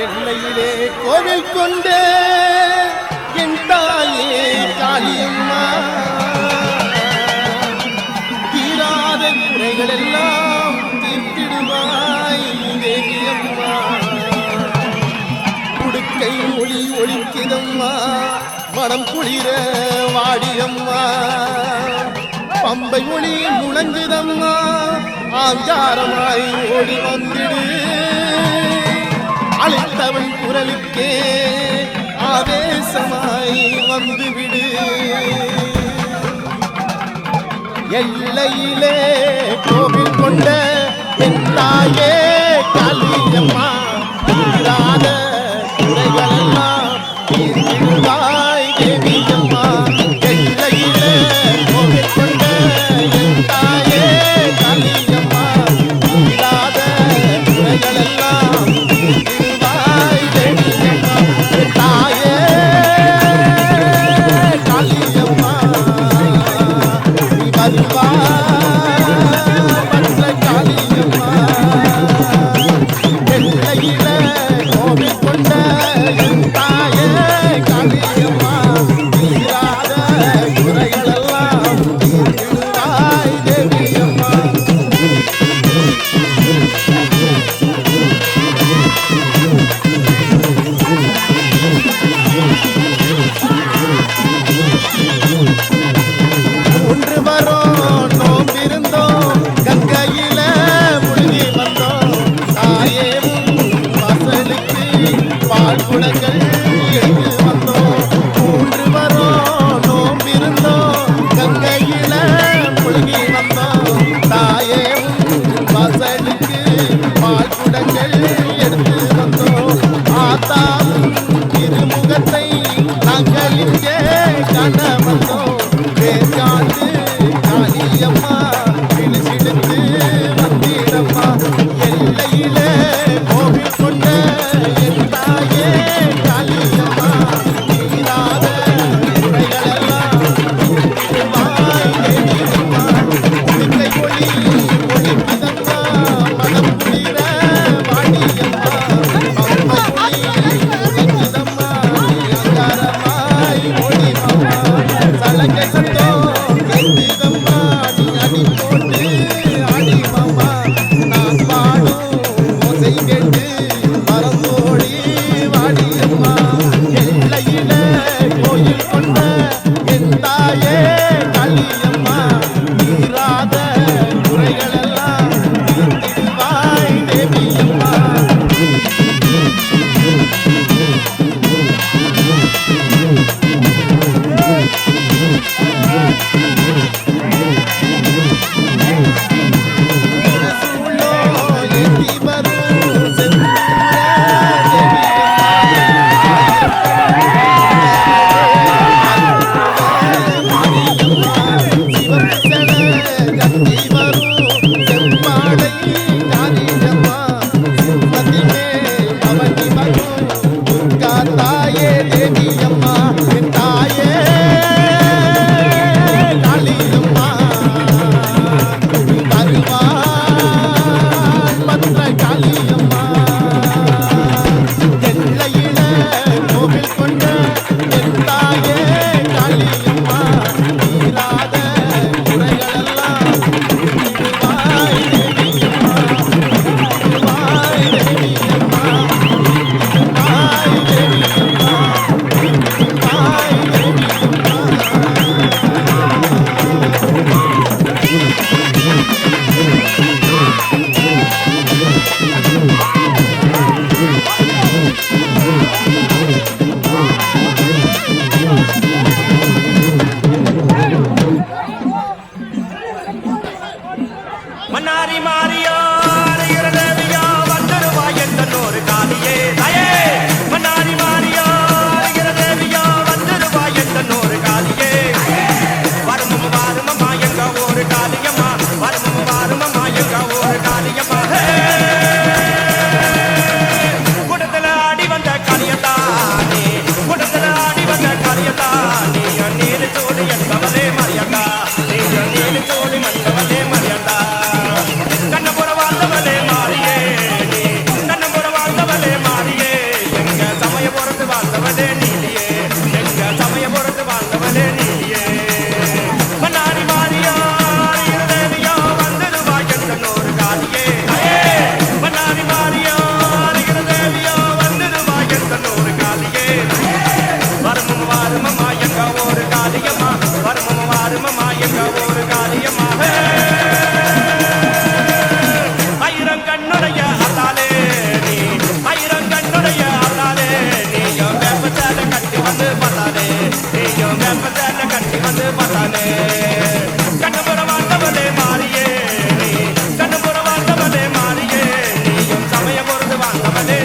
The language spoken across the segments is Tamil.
எல்லையிலே கோவில் கொண்டு என் தாயே காளியம்மா தீராத குறைகள் எல்லாம் தீர்த்திடுவாய் தேவியம்மா. உடுக்கை ஒளி ஒழிக்குதம்மா மனம் குளிர வாடியம்மா. பம்பை ஒளி முழங்குதம்மா ஆங்காரமாய் ஓடி வந்திடு. அழைத்தவன் குரலுக்கே ஆவேசமாய் வந்துவிடு. எல்லையிலே கோவில் கொண்ட என் தாயே காளியம்மா தீராத குறைகளெல்லாம் தீர்த்திடுவாய் தேவியம்மா. எல்லையிலே கோவில் கொண்ட என் தாயே காளியம்மா தீராத குறைகளெல்லாம் தீர்த்திடுவாய் தேவியம்மா. தாயே காளியம்மா நீ வருவாய் பற்ற காளியம்மா. எல்லையிலே கோவில் கொண்ட என் தாயே காளியம்மா தீராத குறைகளெல்லாம் தீர்த்திடுவாய் தேவியம்மா. ஒன்று வரோம் நோம்பிருந்தோம் கங்கையில முழுகி வந்தோம். தாயே வாசலுக்கு பால் குடங்கள் எடுத்து வந்தோம். மூன்று வரோம் நோம்பிருந்தோம் கங்கையில முழுகி வந்தோம். தாயே வாசலுக்கு பால் குடங்கள் எடுத்து வந்தோம். ஆத்தாவும் திருமுகத்தை நாங்கள் இங்கே காண வந்தோம். பேச்சாண்டு காளியம்மா விழிசிடுத்து வந்திடம்மா. எல்லையிலே கோவில் கொண்ட என் தாயே காளி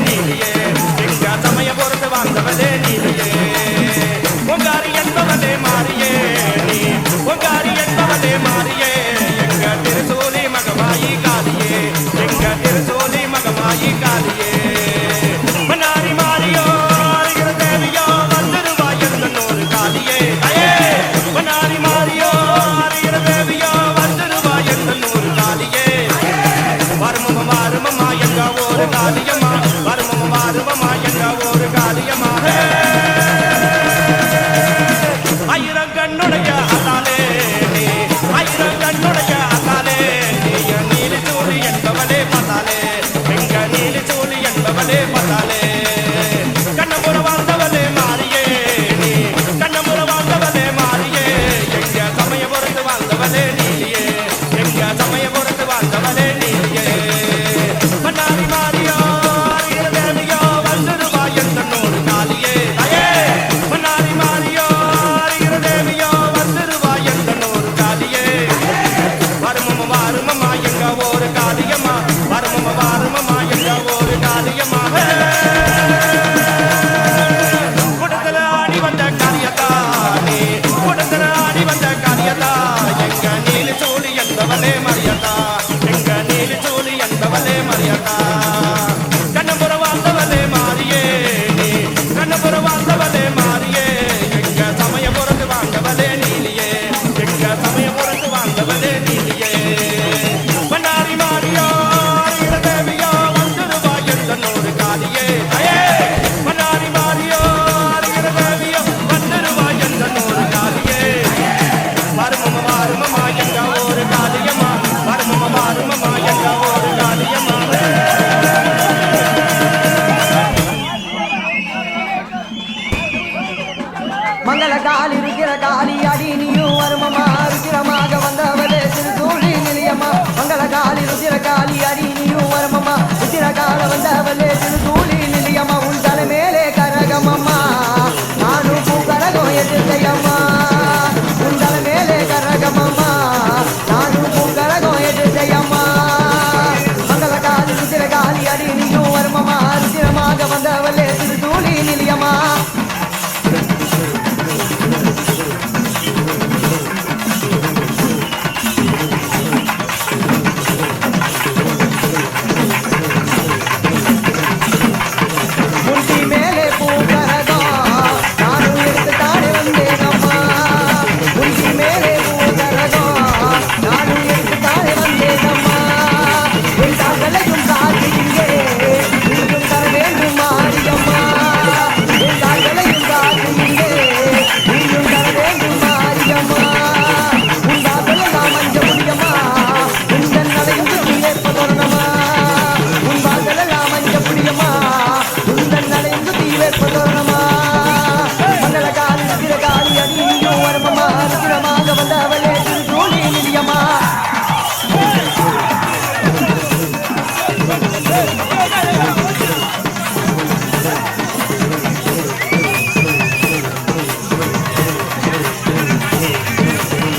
நீலியே எங்க சமய பொறுத்து வாழ்ந்தவளே நீலியே பொங்காரி என்பவளே மாறியே நீ பொங்காரி என்பவளே மாறியே எங்க திருசூலி மகமாயி காளியே எங்க திருசூலி மகமாயி காளியே மன்னாரி மாறியோ அருகிற தேவியோ வந்துருவாய் எந்த நூறு காளியே அயே மன்னாரி மாறியோ அருகிற தேவியோ வந்துருவாய் எந்த நூறு காளியே வருமமா வருமமா எங்க ஒரு காளியம்மா வருமமா வருமமா எங்க ஒரு காளியம்மா ஆயிரம் கண்ணுடைய அதாலே ஆயிரம் கண்ணுடைய அதாலே நீலி சூழி என்பவளே பார்த்தாலே எங்க நீலி சூழி என்பவளே பார்த்தாலே கண்ணபுர வாழ்ந்தவளே மாறியே நீ கண்ணபுர வாழ்ந்தவளே மாறியே எங்க சமய பொறுத்து வாழ்ந்தவளே நீலியே எங்க சமய பொறுத்து வாழ்ந்தவளே நீலியே மன்னாரி மாறியோ அருகிற தேவியோ வந்துருவாய் எந்த நூறு காளியே அயே மன்னாரி மாறியோ அருகிற தேவியோ வந்துருவாய் எந்த நூறு காளியே வருமமா வருமமா எங்க ஒரு காளியம்மா வருமமா வருமமா எங்க ஒரு காளியம்மா கூட்டத்துல ஆடி வந்த காளியத்தா நீ கூட்டத்துல ஆடி வந்த காளியத்தா எங்க நீலி சூழி என்பவளே மரியத்தா எங்க நீலி சூழி என்பவளே மரியத்தா கண்ணபுர வாழ்ந்தவளே மாறியே நீ கண்ணபுர வாழ்ந்தவளே மாறியே எங்க சமய பொறுத்து வாழ்ந்தவளே நீலியே எங்க சமய பொறுத்து வாழ்ந்தவளே நீலியே மன்னாரி மாறியோ அருகிற தேவியோ வந்துருவாய் எந்த நூறு காளியே அயே மன்னாரி மாறியோ அருகிற தேவியோ வந்துருவாய் எந்த நூறு காளியே வருமமா வருமமா எங்க ஒரு காளியம்மா வருமமா வருமமா எங்க ஒரு காளியம்மா மங்கள காலி இருக்கிற காளி அடி நீயும் வருமமா ருச்சிரமாக வந்தவளே திருசூழி நிலையம்மா மங்கள காலி ருச்சிர காளி அடி நீயும் வருமமா ருச்சிர கால வந்தவளே திருசூழி நிலையம்மா உன் தலை மேலே கரகமம்மா நானும் பூக்கரகம் எதிர்த்தையம்மா உன் தலை மேலே கரகமம்மா நானும் பூக்கரகம் எதிர்த்தையம்மா மங்கள காலி ருச்சிர காளி அடி நீயும் வருமமா ருச்சிரமாக வந்தவளே திருசூழி நிலையம்மா முந்தி மேலே பூக்கரகம் நானும் எடுத்து தானே வந்தேனம்மா முந்தி மேலே பூக்கரகம் நானும் எடுத்து தானே வந்தேனம்மா என் தாக்களையும் காத்து இங்கே நீயும் தர வேண்டும் மாரியம்மா என் தாக்களையும் காத்து இங்கே நீயும் தர வேண்டும் மாரியம்மா உன் தாக்கலை நான் மஞ்ச முடியம்மா உந்தன் நடையும் சுற்றி ஏற்பதொரணமா உன் தாக்கலை நான் மஞ்ச முடியம்மா உந்தன் நடையும் சுற்றி ஏற்பதொரணமா மங்கள காலி சிற காலி அடியும் வருமமா சிரமாக வந்தவளே திருசூழி நிலையம்மா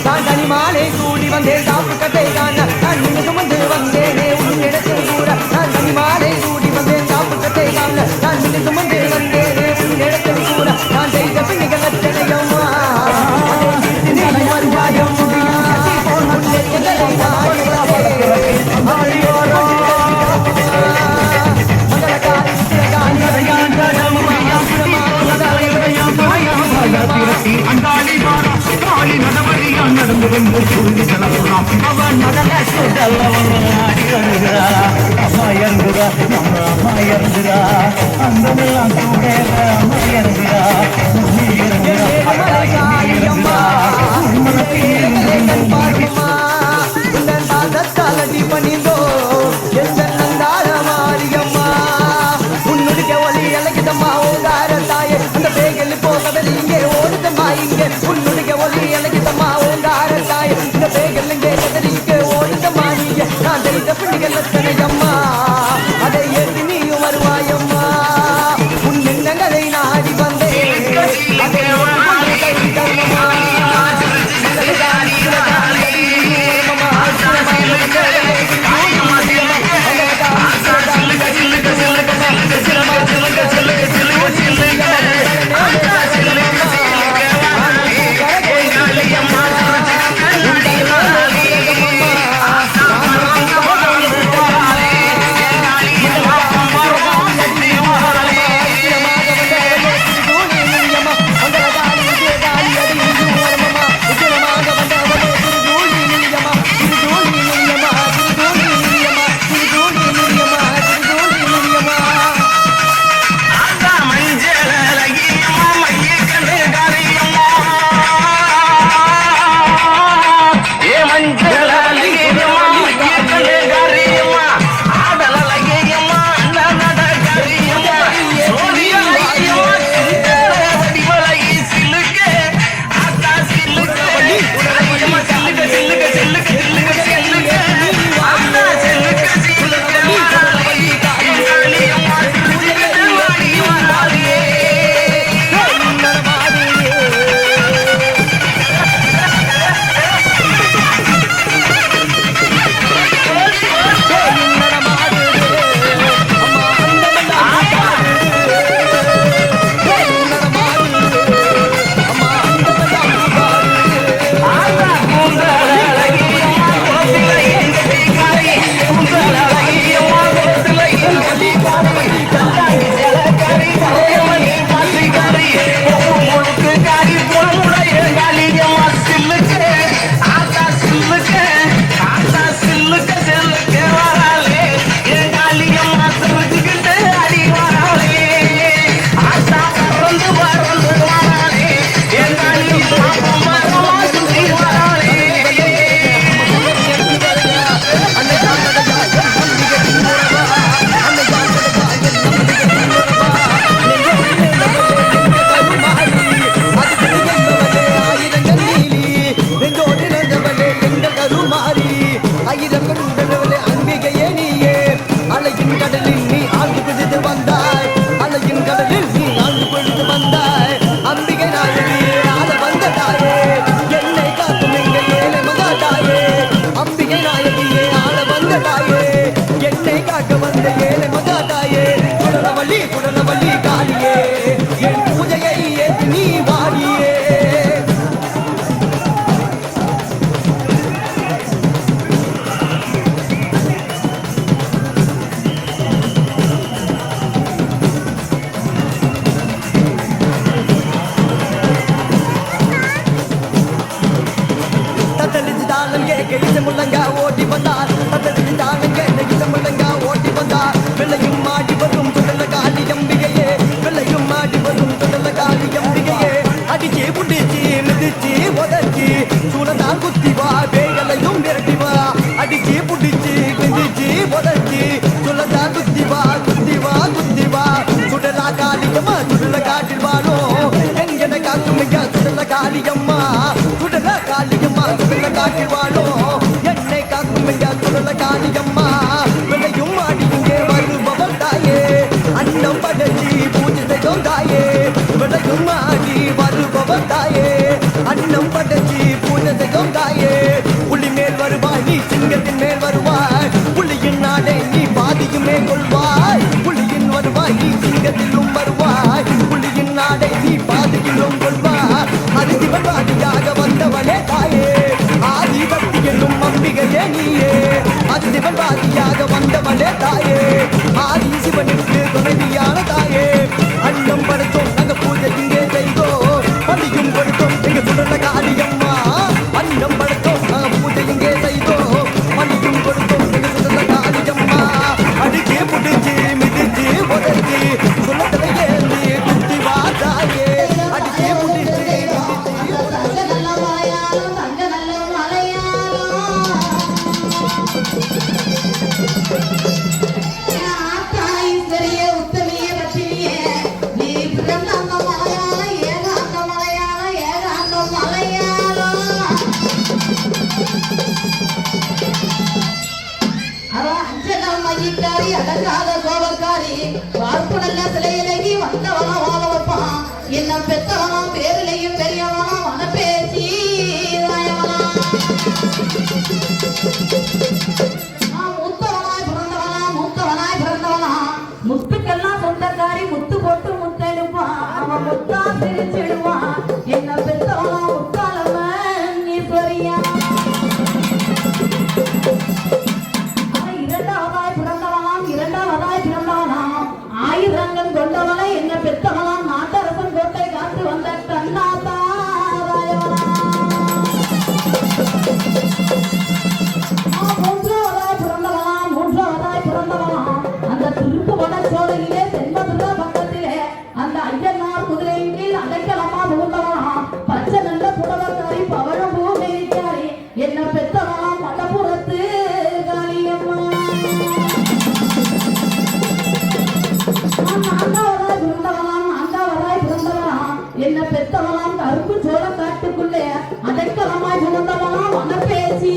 நான் தனி மாலை கூடி வந்தேன் காப்பு கட்டை காண நான் நின்று வந்து வந்தேனே உன்னிடத்தில் கூற நான் தனி மாலை கூடி வந்தேன் காப்பு கட்டை காண நான் நின்று வந்து வந்தேனே உன்னிடத்தில் கூற நான் செய்த பின்னிகள் அச்சனையம்மா நடந்து வந்து சொல்லி செலவுறான் அவன் முதல்ல சுடல்லவன் அடிகளுகிறா அம்மா இறங்குறா நம்ம அம்மா இறங்குறா அந்த கூட அம்மா இறங்குறா இறங்குறா பாதத்தாலடி பணிந்தோ எந்த நந்தார மாரியம்மா உன்னுடைய ஒளி இலகிதம்மா ஓங்கார தாயே அந்த பேகல் போகவல் இங்கே ஓடுதம்மா இங்கே உன்னுடைய ஒளி இலகிதம்மா ஓங்கார தாயே இந்த பேகல் இங்கே கதறி இங்கே ஓடுதம்மா நீங்க நான் செய்த பிள்ளைகள் எத்தனையம்மா அதை ஏற்றி நீயும் வருவாயம்மா உன் எண்ணங்களை நாடி வந்தேன் அதை கை தருமம்மா Let's go. காளியம்மா சுடல காளியம்மா சுடல காட்டிவாளோ என்னை காக்கும் ஐயா சுடல காளியம்மா விளையும் ஆடி இங்கே வருபவள் தாயே அன்னம் படைச்சி பூஜை செய்தோம் தாயே விளையும் ஆடி வருபவள் தாயே அன்னம் படைச்சி பூஜை செய்தோம் தாயே புலி மேல் வருவாய் நீ சிங்கத்தின் மேல் வருவாய் புலியின் நாடே நீ பாதியுமே கொள்வாய் புலியின் வருவாய் நீ சிங்கத்திலும் வருவாய் புலியின் நாடை நீ பாதியிலும் கொள்வாய் அதிதிவன்வாதியாக வந்தவனே தாயே ஆதிபக்தி என்னும் அம்பிகையே நீயே அதிதிவன்வாதியாக வந்தவனே தாயே ஆதி சிவனுக்கு துணைவியான தாயே அன்னம் படைத்தோம் நாங்க பூஜை இங்கே செய்தோம் பள்ளியும் கொடுத்தோம் எங்க சுடல காளியம்மா அன்னம் படைத்தோம் நாங்க பூஜை இங்கே செய்தோம் பள்ளியும் கொடுத்தோம் எங்க சுடல காளியம்மா அடிச்சு புடிச்சு மிதிச்சு உதச்சி சுடலை ஏந்தி குத்தி வா தாயே அடிச்சு புடிச்சு அடங்காத கோபக்காரி பார்ப்பு நல்ல சிலையிலகி வந்தவன வாழ வைப்பான் என்ன பெத்தவனா பேரிலையும் பெரியவனா மன பேசி மூத்தவனாய் பிறந்தவனா முத்துக்கெல்லாம் சொந்தக்காரி முத்து போட்டு முத்தெடுப்பான் அவன் முத்தா பிரிச்சிடுவான் என்ன பெத்தவனா முத்தாளவன் ஈஸ்வரியா ஆயிரங்கள் கொண்டவனை என்ன பெத்தவனாம் நாட்டரசன் கோட்டை காத்து வந்த கண்ணாத்தாராயவனா மூன்றாவதாய் பிறந்தவனா அந்த திருப்பு வனச்சோலையிலே தென்பதுர பக்கத்திலே அந்த ஐயனார் குதிரையின் கீழ் அடைக்கலமா புகுந்தவனா பச்சை நல்ல புடவக்காரி பவழம் பூமேரிக்காரி என்ன பெத்தவனா மடப்புறத்து காளியம்மா என்ன பெத்தவனாம் கருப்பு சோழ காட்டுக்குள்ளே அடைக்கலமாய் புகுந்தவனாம் மன பேசி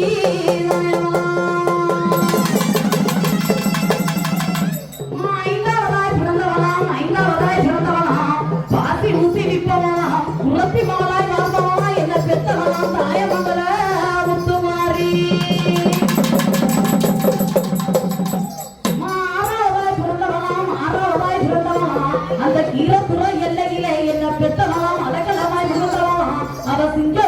ஐந்தாவதாய் பிறந்தவனாம் பாசி ஊசி விற்பவனாம் குளத்தி மாலாய் வாழ்ந்தவனா என்ன பெத்தவனாம் தாயமங்கல முத்துமாரி அந்த கீழத்துறை எல்லையிலே என்ன பெத்தவனாம் அடக்கலமாய் புகுந்தவனாம் அவ சிங்க